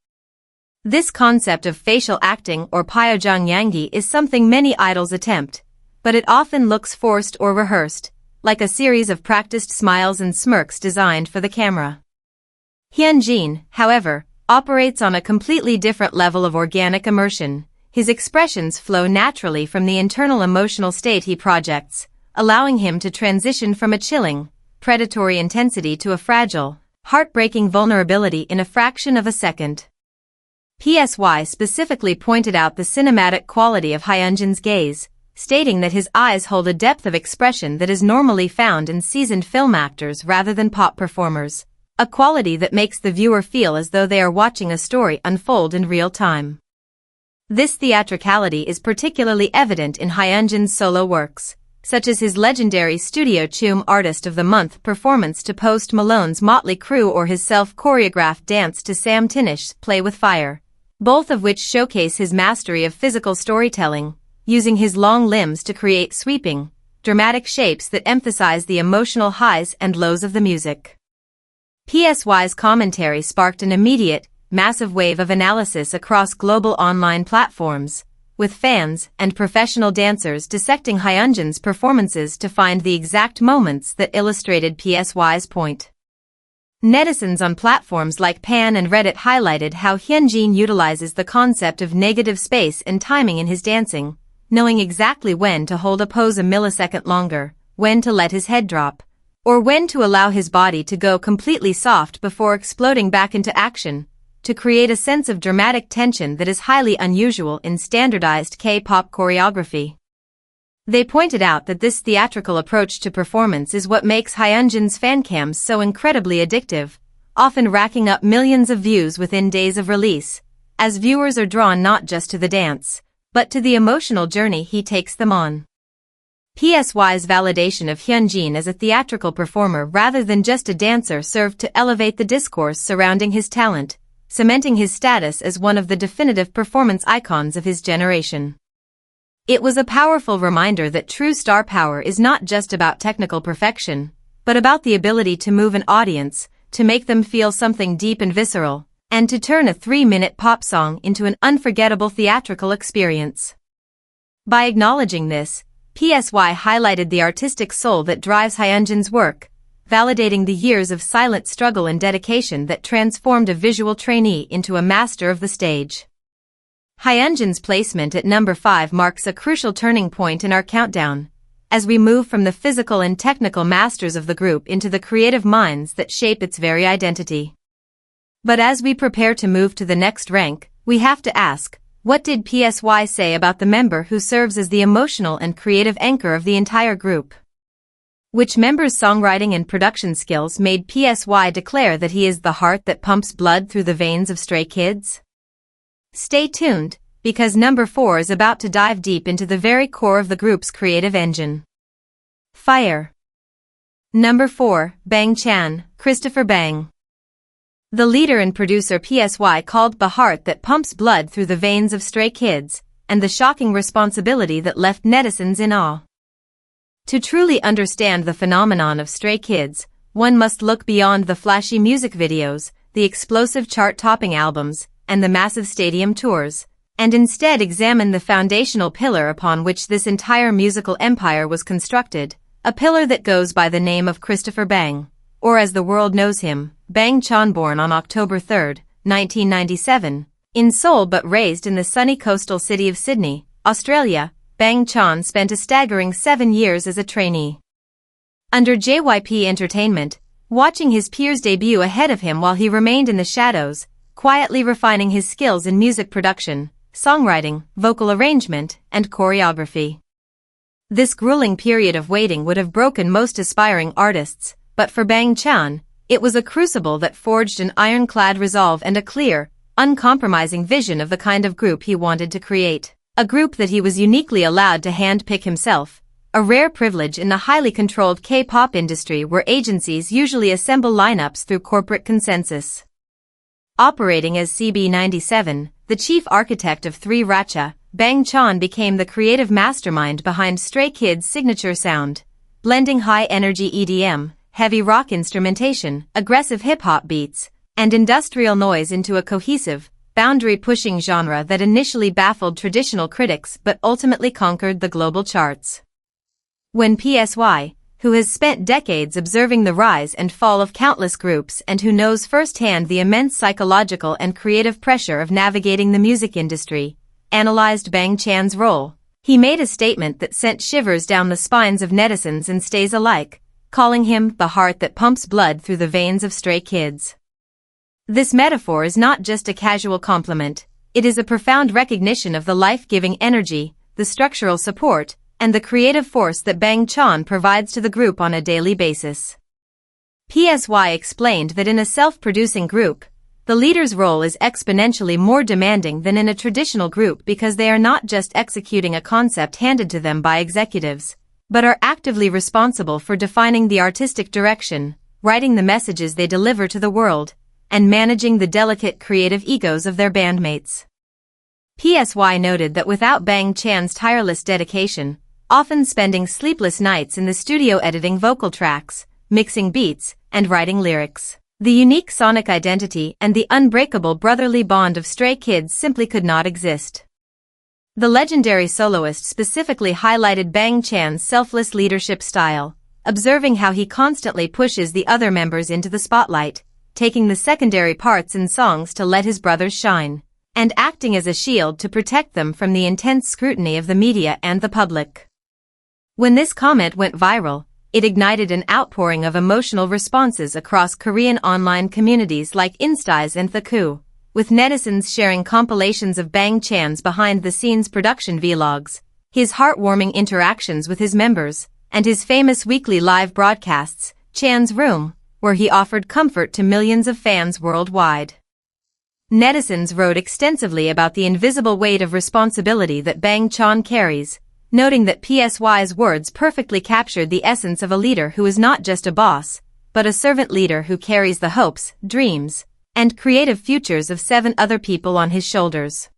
This concept of facial acting or pyeongyangi is something many idols attempt, but it often looks forced or rehearsed, like a series of practiced smiles and smirks designed for the camera. Hyunjin, however, operates on a completely different level of organic immersion. His expressions flow naturally from the internal emotional state he projects, allowing him to transition from a chilling, predatory intensity to a fragile, heartbreaking vulnerability in a fraction of a second. PSY specifically pointed out the cinematic quality of Hyunjin's gaze, stating that his eyes hold a depth of expression that is normally found in seasoned film actors rather than pop performers, a quality that makes the viewer feel as though they are watching a story unfold in real time. This theatricality is particularly evident in Hyunjin's solo works, such as his legendary Studio Chum Artist of the Month performance to Post Malone's Motley Crue or his self-choreographed dance to Sam Tinish's Play with Fire, both of which showcase his mastery of physical storytelling, using his long limbs to create sweeping, dramatic shapes that emphasize the emotional highs and lows of the music. PSY's commentary sparked an immediate, massive wave of analysis across global online platforms, with fans and professional dancers dissecting Hyunjin's performances to find the exact moments that illustrated PSY's point. Netizens on platforms like Pan and Reddit highlighted how Hyunjin utilizes the concept of negative space and timing in his dancing, knowing exactly when to hold a pose a millisecond longer, when to let his head drop, or when to allow his body to go completely soft before exploding back into action, to create a sense of dramatic tension that is highly unusual in standardized K-pop choreography. They pointed out that this theatrical approach to performance is what makes Hyunjin's fancams so incredibly addictive, often racking up millions of views within days of release, as viewers are drawn not just to the dance, but to the emotional journey he takes them on. PSY's validation of Hyunjin as a theatrical performer rather than just a dancer served to elevate the discourse surrounding his talent, cementing his status as one of the definitive performance icons of his generation. It was a powerful reminder that true star power is not just about technical perfection, but about the ability to move an audience, to make them feel something deep and visceral, and to turn a 3-minute pop song into an unforgettable theatrical experience. By acknowledging this, PSY highlighted the artistic soul that drives Hyunjin's work, validating the years of silent struggle and dedication that transformed a visual trainee into a master of the stage. Hyunjin's placement at number 5 marks a crucial turning point in our countdown, as we move from the physical and technical masters of the group into the creative minds that shape its very identity. But as we prepare to move to the next rank, we have to ask, what did PSY say about the member who serves as the emotional and creative anchor of the entire group? Which member's songwriting and production skills made PSY declare that he is the heart that pumps blood through the veins of Stray Kids? Stay tuned, because number 4 is about to dive deep into the very core of the group's creative engine. Fire. Number 4, Bang Chan, Christopher Bang. The leader and producer PSY called the heart that pumps blood through the veins of Stray Kids, and the shocking responsibility that left netizens in awe. To truly understand the phenomenon of Stray Kids, one must look beyond the flashy music videos, the explosive chart-topping albums, and the massive stadium tours, and instead examine the foundational pillar upon which this entire musical empire was constructed, a pillar that goes by the name of Christopher Bang, or as the world knows him, Bang Chan. Born on October 3, 1997, in Seoul but raised in the sunny coastal city of Sydney, Australia, Bang Chan spent a staggering 7 years as a trainee under JYP Entertainment, watching his peers debut ahead of him while he remained in the shadows, quietly refining his skills in music production, songwriting, vocal arrangement, and choreography. This grueling period of waiting would have broken most aspiring artists, but for Bang Chan, it was a crucible that forged an ironclad resolve and a clear, uncompromising vision of the kind of group he wanted to create. A group that he was uniquely allowed to handpick himself, a rare privilege in the highly controlled K-pop industry where agencies usually assemble lineups through corporate consensus. Operating as CB97, the chief architect of 3 Racha, Bang Chan became the creative mastermind behind Stray Kids' signature sound, blending high-energy EDM, heavy rock instrumentation, aggressive hip-hop beats, and industrial noise into a cohesive, boundary-pushing genre that initially baffled traditional critics but ultimately conquered the global charts. When PSY, who has spent decades observing the rise and fall of countless groups and who knows firsthand the immense psychological and creative pressure of navigating the music industry, analyzed Bang Chan's role, he made a statement that sent shivers down the spines of netizens and stays alike, calling him the heart that pumps blood through the veins of Stray Kids. This metaphor is not just a casual compliment, it is a profound recognition of the life-giving energy, the structural support, and the creative force that Bang Chan provides to the group on a daily basis. PSY explained that in a self-producing group, the leader's role is exponentially more demanding than in a traditional group because they are not just executing a concept handed to them by executives, but are actively responsible for defining the artistic direction, writing the messages they deliver to the world, and managing the delicate creative egos of their bandmates. PSY noted that without Bang Chan's tireless dedication, often spending sleepless nights in the studio editing vocal tracks, mixing beats, and writing lyrics, the unique sonic identity and the unbreakable brotherly bond of Stray Kids simply could not exist. The legendary soloist specifically highlighted Bang Chan's selfless leadership style, observing how he constantly pushes the other members into the spotlight, taking the secondary parts in songs to let his brothers shine. and acting as a shield to protect them from the intense scrutiny of the media and the public. When this comment went viral, it ignited an outpouring of emotional responses across Korean online communities like Instas and Theatrical, with netizens sharing compilations of Bang Chan's behind-the-scenes production vlogs, his heartwarming interactions with his members, and his famous weekly live broadcasts, Chan's Room, where he offered comfort to millions of fans worldwide. Netizens wrote extensively about the invisible weight of responsibility that Bang Chan carries, noting that PSY's words perfectly captured the essence of a leader who is not just a boss, but a servant leader who carries the hopes, dreams, and creative futures of 7 other people on his shoulders.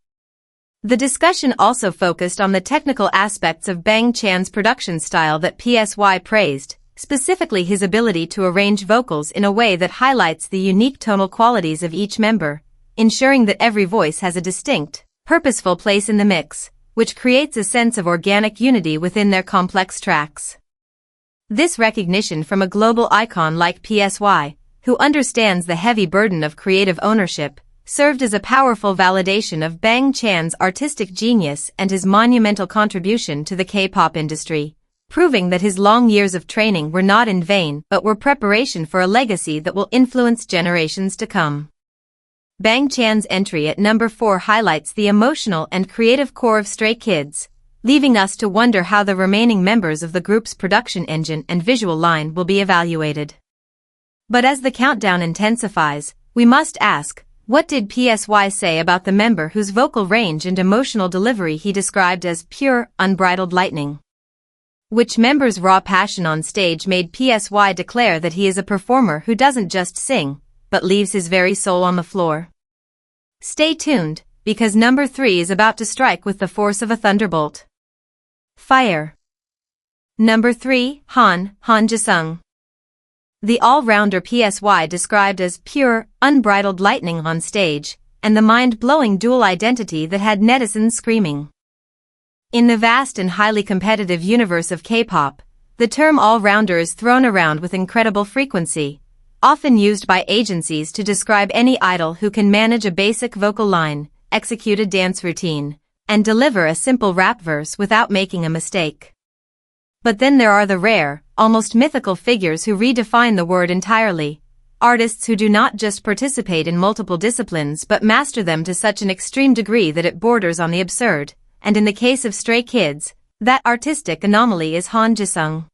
The discussion also focused on the technical aspects of Bang Chan's production style that PSY praised, specifically his ability to arrange vocals in a way that highlights the unique tonal qualities of each member, ensuring that every voice has a distinct, purposeful place in the mix, which creates a sense of organic unity within their complex tracks. This recognition from a global icon like PSY, who understands the heavy burden of creative ownership, served as a powerful validation of Bang Chan's artistic genius and his monumental contribution to the K-pop industry, proving that his long years of training were not in vain but were preparation for a legacy that will influence generations to come. Bang Chan's entry at number 4 highlights the emotional and creative core of Stray Kids, leaving us to wonder how the remaining members of the group's production engine and visual line will be evaluated. But as the countdown intensifies, we must ask, what did PSY say about the member whose vocal range and emotional delivery he described as pure, unbridled lightning? Which member's raw passion on stage made PSY declare that he is a performer who doesn't just sing, but leaves his very soul on the floor? Stay tuned, because number 3 is about to strike with the force of a thunderbolt. Fire. Number 3, Han Ji-sung. The all-rounder PSY described as pure, unbridled lightning on stage, and the mind-blowing dual identity that had netizens screaming. In the vast and highly competitive universe of K-pop, the term all-rounder is thrown around with incredible frequency, often used by agencies to describe any idol who can manage a basic vocal line, execute a dance routine, and deliver a simple rap verse without making a mistake. But then there are the rare, almost mythical figures who redefine the word entirely, artists who do not just participate in multiple disciplines but master them to such an extreme degree that it borders on the absurd, and in the case of Stray Kids, that artistic anomaly is Han Ji-sung.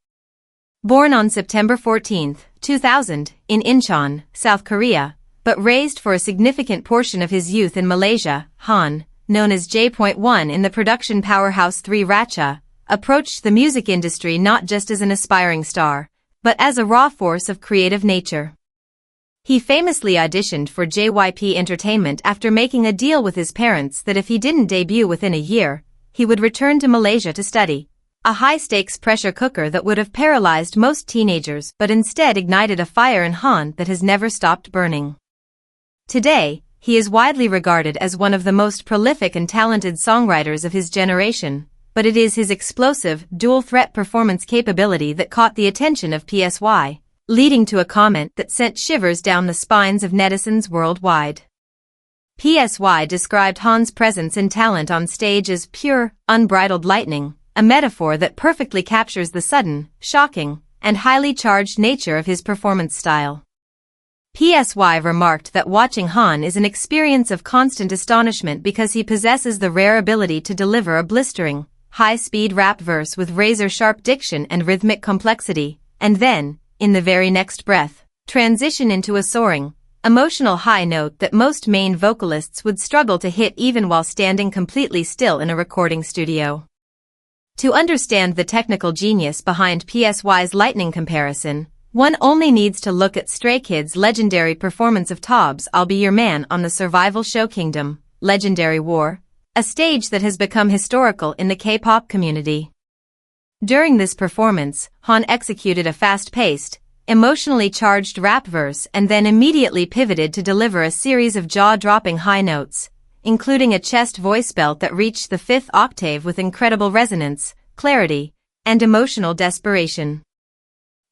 Born on September 14, 2000, in Incheon, South Korea, but raised for a significant portion of his youth in Malaysia, Han, known as J.1 in the production powerhouse 3 Ratcha, approached the music industry not just as an aspiring star, but as a raw force of creative nature. He famously auditioned for JYP Entertainment after making a deal with his parents that if he didn't debut within a year, he would return to Malaysia to study. A high-stakes pressure cooker that would have paralyzed most teenagers but instead ignited a fire in Han that has never stopped burning. Today, he is widely regarded as one of the most prolific and talented songwriters of his generation, but it is his explosive, dual-threat performance capability that caught the attention of PSY, leading to a comment that sent shivers down the spines of netizens worldwide. PSY described Han's presence and talent on stage as pure, unbridled lightning, a metaphor that perfectly captures the sudden, shocking, and highly charged nature of his performance style. PSY remarked that watching Han is an experience of constant astonishment because he possesses the rare ability to deliver a blistering, high-speed rap verse with razor-sharp diction and rhythmic complexity, and then, in the very next breath, transition into a soaring, emotional high note that most main vocalists would struggle to hit even while standing completely still in a recording studio. To understand the technical genius behind PSY's lightning comparison, one only needs to look at Stray Kids' legendary performance of Taub's I'll Be Your Man on the survival show Kingdom, Legendary War, a stage that has become historical in the K-pop community. During this performance, Han executed a fast-paced, emotionally charged rap verse and then immediately pivoted to deliver a series of jaw-dropping high notes, including a chest voice belt that reached the 5th octave with incredible resonance, clarity, and emotional desperation.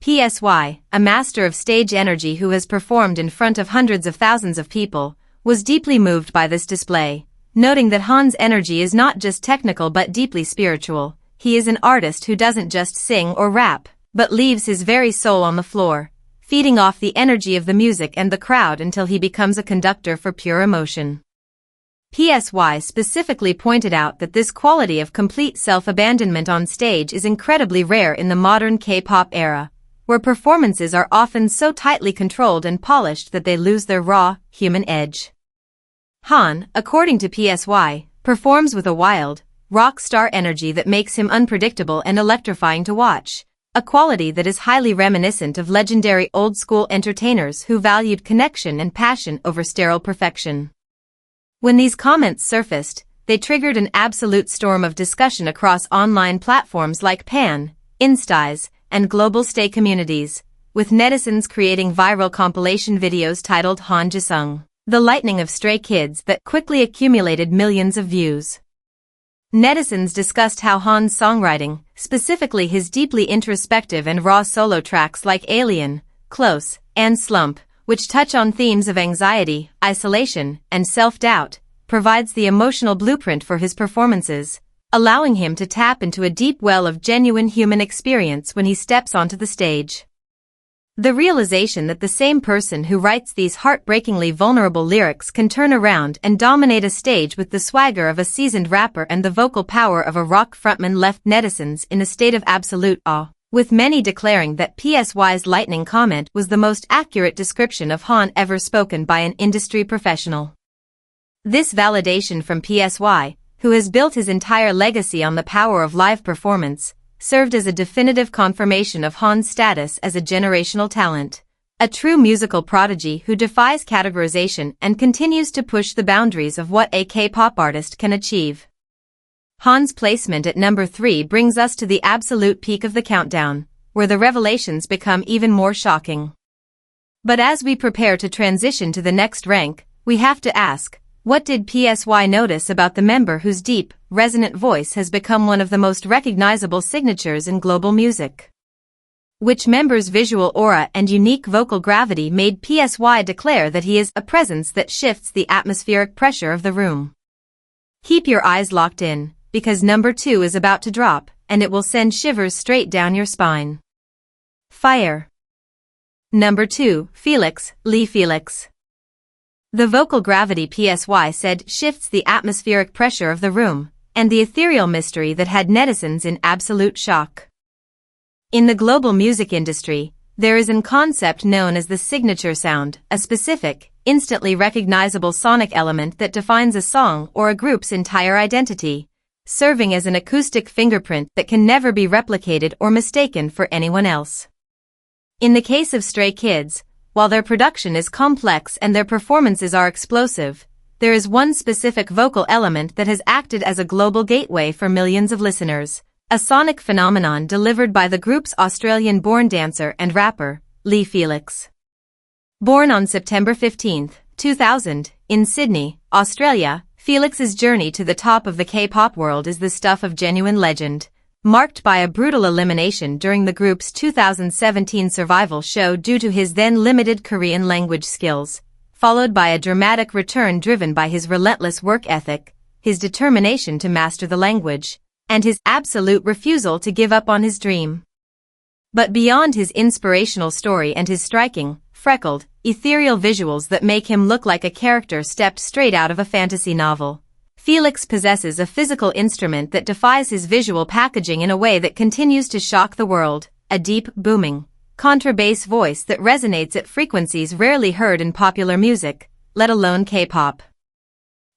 PSY, a master of stage energy who has performed in front of hundreds of thousands of people, was deeply moved by this display, noting that Han's energy is not just technical but deeply spiritual. He is an artist who doesn't just sing or rap, but leaves his very soul on the floor, feeding off the energy of the music and the crowd until he becomes a conductor for pure emotion. PSY specifically pointed out that this quality of complete self-abandonment on stage is incredibly rare in the modern K-pop era, where performances are often so tightly controlled and polished that they lose their raw, human edge. Han, according to PSY, performs with a wild, rock star energy that makes him unpredictable and electrifying to watch, a quality that is highly reminiscent of legendary old-school entertainers who valued connection and passion over sterile perfection. When these comments surfaced, they triggered an absolute storm of discussion across online platforms like Pan, Instas, and global stay communities, with netizens creating viral compilation videos titled Han Jisung, The Lightning of Stray Kids, that quickly accumulated millions of views. Netizens discussed how Han's songwriting, specifically his deeply introspective and raw solo tracks like Alien, Close, and Slump, which touch on themes of anxiety, isolation, and self-doubt, provides the emotional blueprint for his performances, allowing him to tap into a deep well of genuine human experience when he steps onto the stage. The realization that the same person who writes these heartbreakingly vulnerable lyrics can turn around and dominate a stage with the swagger of a seasoned rapper and the vocal power of a rock frontman left netizens in a state of absolute awe, with many declaring that PSY's lightning comment was the most accurate description of Han ever spoken by an industry professional. This validation from PSY, who has built his entire legacy on the power of live performance, served as a definitive confirmation of Han's status as a generational talent, a true musical prodigy who defies categorization and continues to push the boundaries of what a K-pop artist can achieve. Han's placement at number 3 brings us to the absolute peak of the countdown, where the revelations become even more shocking. But as we prepare to transition to the next rank, we have to ask, what did PSY notice about the member whose deep, resonant voice has become one of the most recognizable signatures in global music? Which member's visual aura and unique vocal gravity made PSY declare that he is a presence that shifts the atmospheric pressure of the room? Keep your eyes locked in, because number 2 is about to drop, and it will send shivers straight down your spine. Fire. Number 2, Felix, Felix. The vocal gravity PSY said shifts the atmospheric pressure of the room, and the ethereal mystery that had netizens in absolute shock. In the global music industry, there is a concept known as the signature sound, a specific, instantly recognizable sonic element that defines a song or a group's entire identity, serving as an acoustic fingerprint that can never be replicated or mistaken for anyone else. In the case of Stray Kids, while their production is complex and their performances are explosive, there is one specific vocal element that has acted as a global gateway for millions of listeners, a sonic phenomenon delivered by the group's Australian-born dancer and rapper, Felix. Born on September 15, 2000, in Sydney, Australia, Felix's journey to the top of the K-pop world is the stuff of genuine legend, marked by a brutal elimination during the group's 2017 survival show due to his then limited Korean language skills, followed by a dramatic return driven by his relentless work ethic, his determination to master the language, and his absolute refusal to give up on his dream. But beyond his inspirational story and his striking, freckled, ethereal visuals that make him look like a character stepped straight out of a fantasy novel, Felix possesses a physical instrument that defies his visual packaging in a way that continues to shock the world, a deep, booming, contrabass voice that resonates at frequencies rarely heard in popular music, let alone K-pop.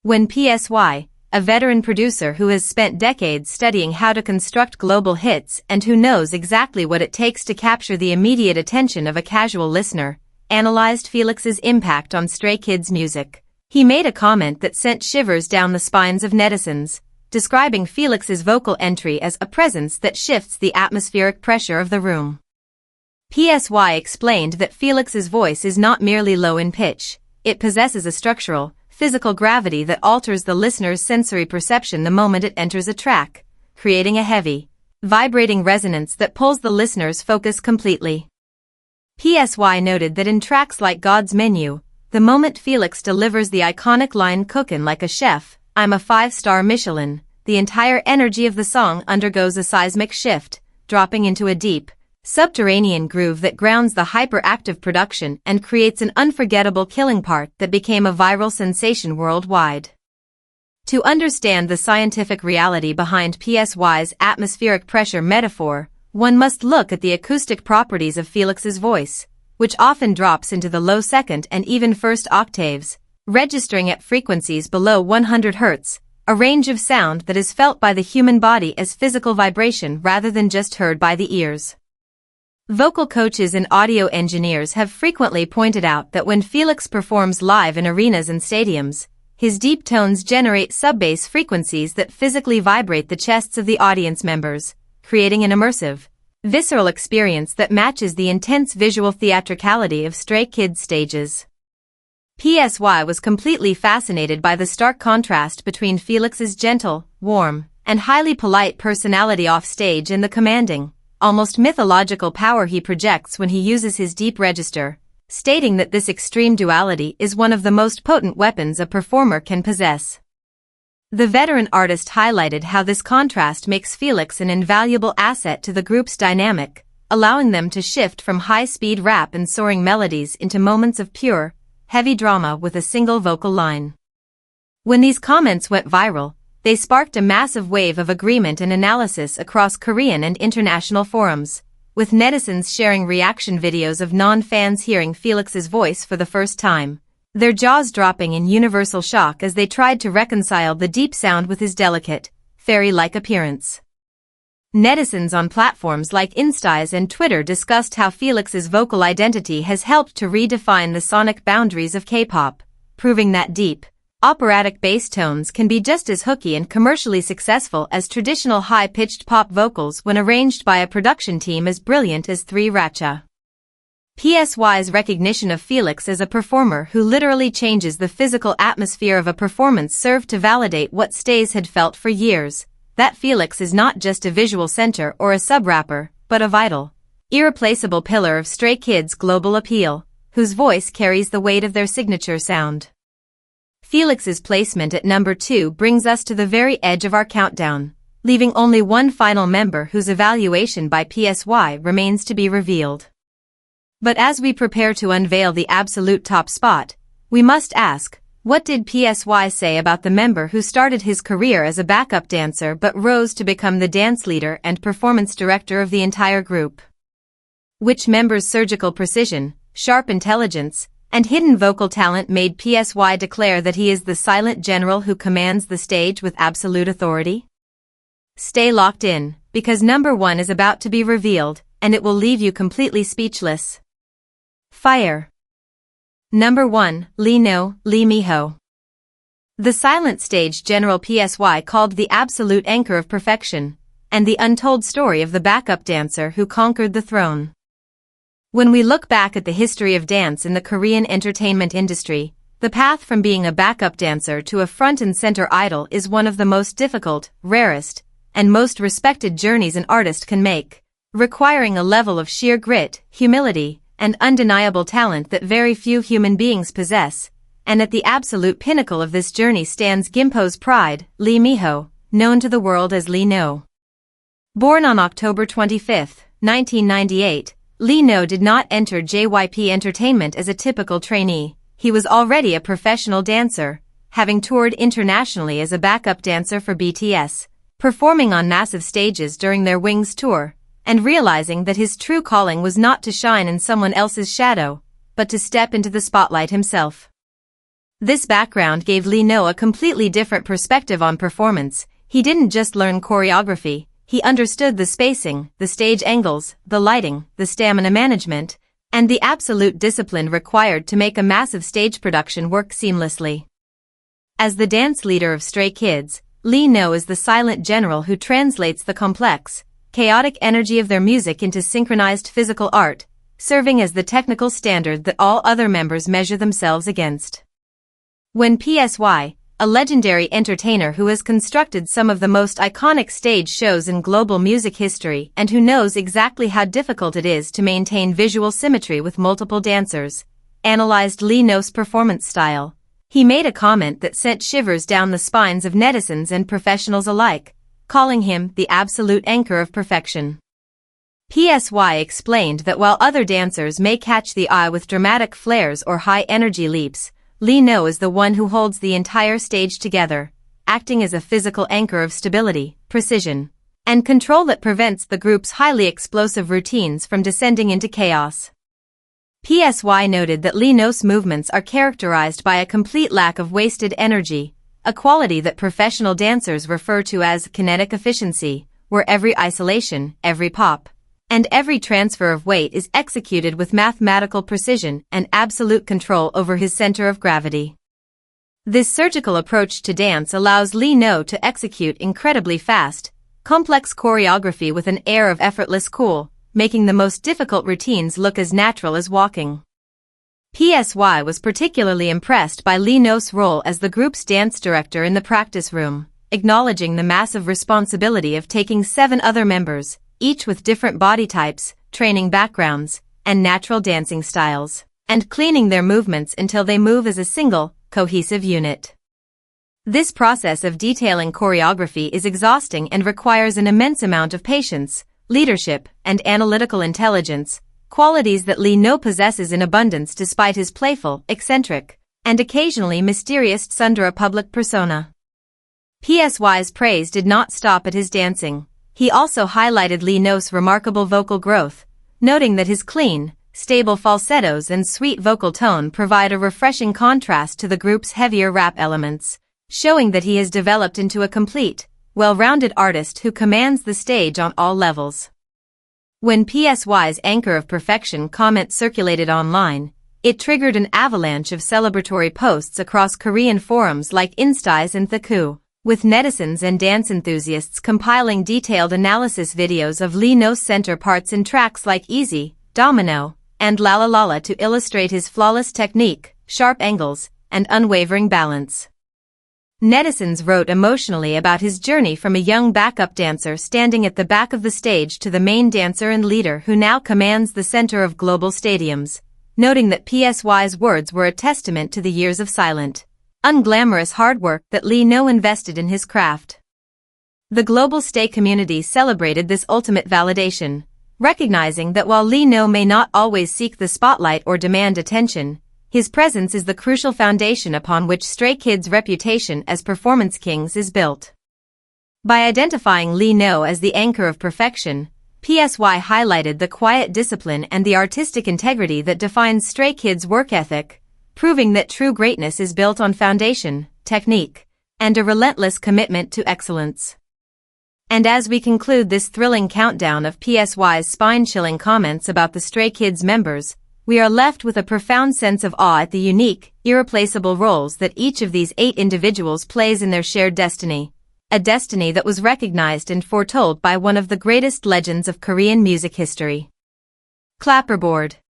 When PSY, a veteran producer who has spent decades studying how to construct global hits and who knows exactly what it takes to capture the immediate attention of a casual listener, analyzed Felix's impact on Stray Kids music, he made a comment that sent shivers down the spines of netizens, describing Felix's vocal entry as a presence that shifts the atmospheric pressure of the room. PSY explained that Felix's voice is not merely low in pitch, it possesses a structural, physical gravity that alters the listener's sensory perception the moment it enters a track, creating a heavy, vibrating resonance that pulls the listener's focus completely. PSY noted that in tracks like God's Menu, the moment Felix delivers the iconic line "cookin' like a chef," I'm a 5-star Michelin, the entire energy of the song undergoes a seismic shift, dropping into a deep, subterranean groove that grounds the hyperactive production and creates an unforgettable killing part that became a viral sensation worldwide. To understand the scientific reality behind PSY's atmospheric pressure metaphor, one must look at the acoustic properties of Felix's voice, which often drops into the low second and even first octaves, registering at frequencies below 100 Hz, a range of sound that is felt by the human body as physical vibration rather than just heard by the ears. Vocal coaches and audio engineers have frequently pointed out that when Felix performs live in arenas and stadiums, his deep tones generate sub-bass frequencies that physically vibrate the chests of the audience members, creating an immersive, visceral experience that matches the intense visual theatricality of Stray Kids stages. PSY was completely fascinated by the stark contrast between Felix's gentle, warm, and highly polite personality off stage and the commanding, almost mythological power he projects when he uses his deep register, stating that this extreme duality is one of the most potent weapons a performer can possess. The veteran artist highlighted how this contrast makes Felix an invaluable asset to the group's dynamic, allowing them to shift from high-speed rap and soaring melodies into moments of pure, heavy drama with a single vocal line. When these comments went viral, they sparked a massive wave of agreement and analysis across Korean and international forums, with netizens sharing reaction videos of non-fans hearing Felix's voice for the first time, their jaws dropping in universal shock as they tried to reconcile the deep sound with his delicate, fairy-like appearance. Netizens on platforms like Insta and Twitter discussed how Felix's vocal identity has helped to redefine the sonic boundaries of K-pop, proving that deep, operatic bass tones can be just as hooky and commercially successful as traditional high-pitched pop vocals when arranged by a production team as brilliant as 3 Racha. PSY's recognition of Felix as a performer who literally changes the physical atmosphere of a performance served to validate what Stays had felt for years, that Felix is not just a visual center or a sub-rapper, but a vital, irreplaceable pillar of Stray Kids' global appeal, whose voice carries the weight of their signature sound. Felix's placement at number 2 brings us to the very edge of our countdown, leaving only one final member whose evaluation by PSY remains to be revealed. But as we prepare to unveil the absolute top spot, we must ask, what did PSY say about the member who started his career as a backup dancer but rose to become the dance leader and performance director of the entire group? Which member's surgical precision, sharp intelligence, and hidden vocal talent made PSY declare that he is the silent general who commands the stage with absolute authority? Stay locked in, because number 1 is about to be revealed, and it will leave you completely speechless. Fire. Number 1, Lee Miho. The silent stage general PSY called the absolute anchor of perfection, and the untold story of the backup dancer who conquered the throne. When we look back at the history of dance in the Korean entertainment industry, the path from being a backup dancer to a front and center idol is one of the most difficult, rarest, and most respected journeys an artist can make, requiring a level of sheer grit, humility, and undeniable talent that very few human beings possess, and at the absolute pinnacle of this journey stands Gimpo's pride, Lee Miho, known to the world as Lee No. Born on October 25, 1998, Lee No did not enter JYP Entertainment as a typical trainee. He was already a professional dancer, having toured internationally as a backup dancer for BTS, performing on massive stages during their Wings tour, and realizing that his true calling was not to shine in someone else's shadow, but to step into the spotlight himself. This background gave Lee No a completely different perspective on performance. He didn't just learn choreography, he understood the spacing, the stage angles, the lighting, the stamina management, and the absolute discipline required to make a massive stage production work seamlessly. As the dance leader of Stray Kids, Lee No is the silent general who translates the complex, chaotic energy of their music into synchronized physical art, serving as the technical standard that all other members measure themselves against. When PSY, a legendary entertainer who has constructed some of the most iconic stage shows in global music history and who knows exactly how difficult it is to maintain visual symmetry with multiple dancers, analyzed Lee No's performance style, He made a comment that sent shivers down the spines of netizens and professionals alike, calling him the absolute anchor of perfection. PSY explained that while other dancers may catch the eye with dramatic flares or high-energy leaps, Lee No is the one who holds the entire stage together, acting as a physical anchor of stability, precision, and control that prevents the group's highly explosive routines from descending into chaos. PSY noted that Lee No's movements are characterized by a complete lack of wasted energy, a quality that professional dancers refer to as kinetic efficiency, where every isolation, every pop, and every transfer of weight is executed with mathematical precision and absolute control over his center of gravity. This surgical approach to dance allows Lee No to execute incredibly fast, complex choreography with an air of effortless cool, making the most difficult routines look as natural as walking. PSY was particularly impressed by Lee No's role as the group's dance director in the practice room, acknowledging the massive responsibility of taking 7 other members, each with different body types, training backgrounds, and natural dancing styles, and cleaning their movements until they move as a single, cohesive unit. This process of detailing choreography is exhausting and requires an immense amount of patience, leadership, and analytical intelligence, qualities that Lee No possesses in abundance despite his playful, eccentric, and occasionally mysterious tsundere public persona. PSY's praise did not stop at his dancing. He also highlighted Lee No's remarkable vocal growth, noting that his clean, stable falsettos and sweet vocal tone provide a refreshing contrast to the group's heavier rap elements, showing that he has developed into a complete, well-rounded artist who commands the stage on all levels. When PSY's Anchor of Perfection comment circulated online, it triggered an avalanche of celebratory posts across Korean forums like Insta's and Theatrical, with netizens and dance enthusiasts compiling detailed analysis videos of Lee No's center parts in tracks like Easy, Domino, and La La La La to illustrate his flawless technique, sharp angles, and unwavering balance. Netizens wrote emotionally about his journey from a young backup dancer standing at the back of the stage to the main dancer and leader who now commands the center of global stadiums, noting that PSY's words were a testament to the years of silent, unglamorous hard work that Lee No invested in his craft. The global stay community celebrated this ultimate validation, recognizing that while Lee No may not always seek the spotlight or demand attention, his presence is the crucial foundation upon which Stray Kids' reputation as performance kings is built. By identifying Lee No as the anchor of perfection, PSY highlighted the quiet discipline and the artistic integrity that defines Stray Kids' work ethic, proving that true greatness is built on foundation, technique, and a relentless commitment to excellence. And as we conclude this thrilling countdown of PSY's spine-chilling comments about the Stray Kids members, we are left with a profound sense of awe at the unique, irreplaceable roles that each of these 8 individuals plays in their shared destiny, a destiny that was recognized and foretold by one of the greatest legends of Korean music history. Clapperboard.